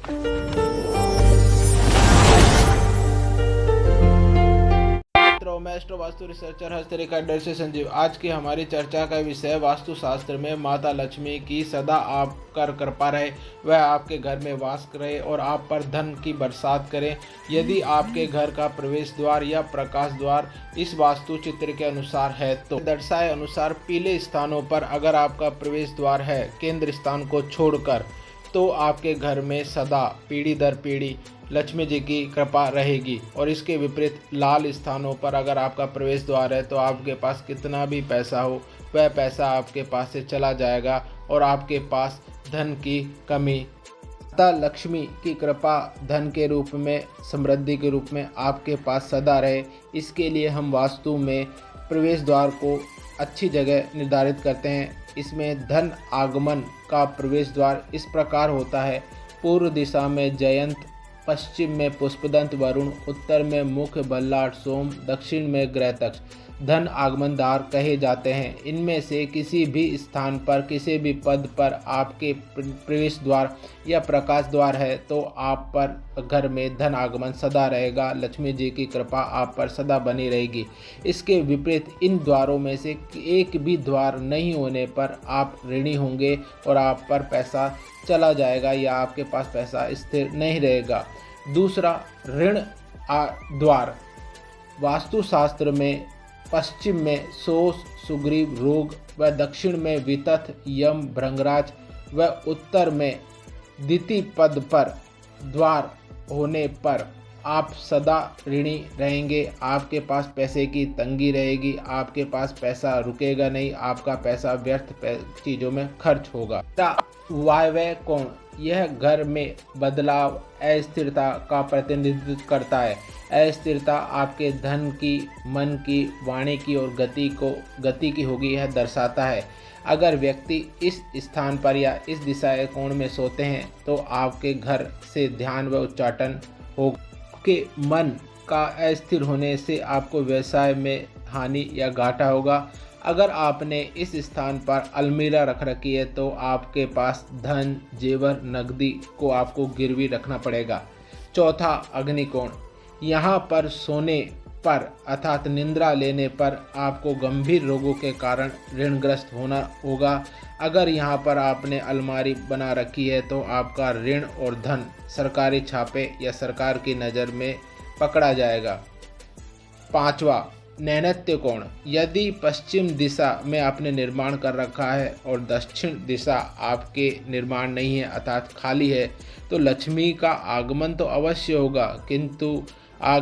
मैं astro vastu researcher हस्तरेखा डर से संजीव। आज की हमारी चर्चा का विषय वास्तुशास्त्र में माता लक्ष्मी की सदा आप कर कृपा रहे, वह आपके घर में वास करे और आप पर धन की बरसात करें। यदि आपके घर का प्रवेश द्वार या प्रकाश द्वार इस वास्तु चित्र के अनुसार है तो दर्शाए अनुसार पीले स्थानों पर अगर आपका प्रवेश द्वार है केंद्र स्थान को छोड़कर, तो आपके घर में सदा पीढ़ी दर पीढ़ी लक्ष्मी जी की कृपा रहेगी। और इसके विपरीत लाल स्थानों पर अगर आपका प्रवेश द्वार है तो आपके पास कितना भी पैसा हो वह पैसा आपके पास से चला जाएगा और आपके पास धन की कमी। माता लक्ष्मी की कृपा धन के रूप में, समृद्धि के रूप में आपके पास सदा रहे, इसके लिए हम वास्तु में प्रवेश द्वार को अच्छी जगह निर्धारित करते हैं। इसमें धन आगमन का प्रवेश द्वार इस प्रकार होता है। पूर्व दिशा में जयंत, पश्चिम में पुष्पदंत वरुण, उत्तर में मुख बल्लाट सोम, दक्षिण में ग्रहतक्ष धन आगमन द्वार कहे जाते हैं। इनमें से किसी भी स्थान पर किसी भी पद पर आपके प्रवेश द्वार या प्रकाश द्वार है तो आप पर घर में धन आगमन सदा रहेगा, लक्ष्मी जी की कृपा आप पर सदा बनी रहेगी। इसके विपरीत इन द्वारों में से एक भी द्वार नहीं होने पर आप ऋणी होंगे और आप पर पैसा चला जाएगा या आपके पास पैसा स्थिर नहीं रहेगा। दूसरा, ऋण द्वार। वास्तुशास्त्र में पश्चिम में सोस, सुग्रीव, रोग व दक्षिण में वितथ, यम, भृंगराज व उत्तर में द्वितीय पद पर द्वार होने पर आप सदा ऋणी रहेंगे, आपके पास पैसे की तंगी रहेगी, आपके पास पैसा रुकेगा नहीं, आपका पैसा व्यर्थ चीज़ों में खर्च होगा। वायव्य कोण, यह घर में बदलाव, अस्थिरता का प्रतिनिधित्व करता है। अस्थिरता आपके धन की, मन की, वाणी की और गति की होगी, यह दर्शाता है। अगर व्यक्ति इस स्थान पर या इस दिशा के कोण में सोते हैं तो आपके घर से ध्यान व उच्चाटन होगा। आपके मन का अस्थिर होने से आपको व्यवसाय में हानि या घाटा होगा। अगर आपने इस स्थान पर अलमीरा रख रखी है तो आपके पास धन, जेवर, नकदी को आपको गिरवी रखना पड़ेगा। चौथा, अग्निकोण। यहाँ पर सोने पर अर्थात निंद्रा लेने पर आपको गंभीर रोगों के कारण ऋणग्रस्त होना होगा। अगर यहाँ पर आपने अलमारी बना रखी है तो आपका ऋण और धन सरकारी छापे या सरकार की नज़र में पकड़ा जाएगा। पांचवा, नैऋत्य कोण। यदि पश्चिम दिशा में आपने निर्माण कर रखा है और दक्षिण दिशा आपके निर्माण नहीं है अर्थात खाली है तो लक्ष्मी का आगमन तो अवश्य होगा, किंतु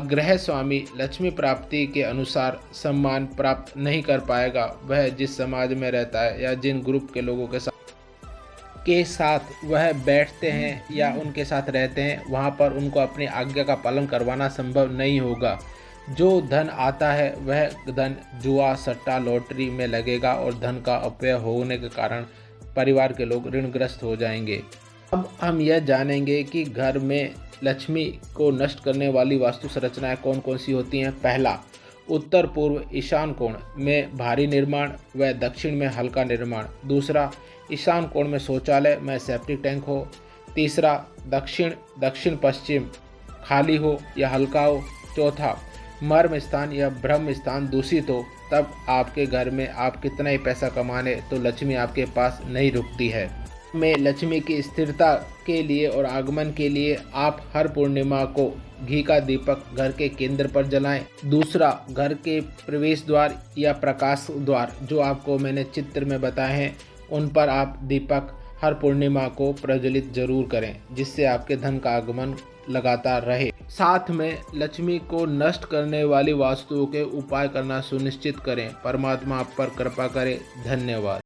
गृह स्वामी लक्ष्मी प्राप्ति के अनुसार सम्मान प्राप्त नहीं कर पाएगा। वह जिस समाज में रहता है या जिन ग्रुप के लोगों के साथ वह बैठते हैं या उनके साथ रहते हैं वहाँ पर उनको अपनी आज्ञा का पालन करवाना संभव नहीं होगा। जो धन आता है वह धन जुआ, सट्टा, लॉटरी में लगेगा और धन का अपव्यय होने के कारण परिवार के लोग ऋणग्रस्त हो जाएंगे। अब हम यह जानेंगे कि घर में लक्ष्मी को नष्ट करने वाली वास्तु संरचनाएं कौन कौन सी होती हैं। पहला, उत्तर पूर्व ईशान कोण में भारी निर्माण व दक्षिण में हल्का निर्माण। दूसरा, ईशान कोण में शौचालय में सेप्टिक टैंक हो। तीसरा, दक्षिण पश्चिम खाली हो या हल्का हो। चौथा, मर्म स्थान या ब्रह्म स्थान दूषित हो। तब आपके घर में आप कितना ही पैसा कमा लें तो लक्ष्मी आपके पास नहीं रुकती है। में लक्ष्मी की स्थिरता के लिए और आगमन के लिए आप हर पूर्णिमा को घी का दीपक घर के केंद्र पर जलाएं। दूसरा, घर के प्रवेश द्वार या प्रकाश द्वार जो आपको मैंने चित्र में बताए हैं उन पर आप दीपक हर पूर्णिमा को प्रज्वलित जरूर करें, जिससे आपके धन का आगमन लगातार रहे। साथ में लक्ष्मी को नष्ट करने वाली वस्तुओं के उपाय करना सुनिश्चित करें। परमात्मा आप पर कृपा करे। धन्यवाद।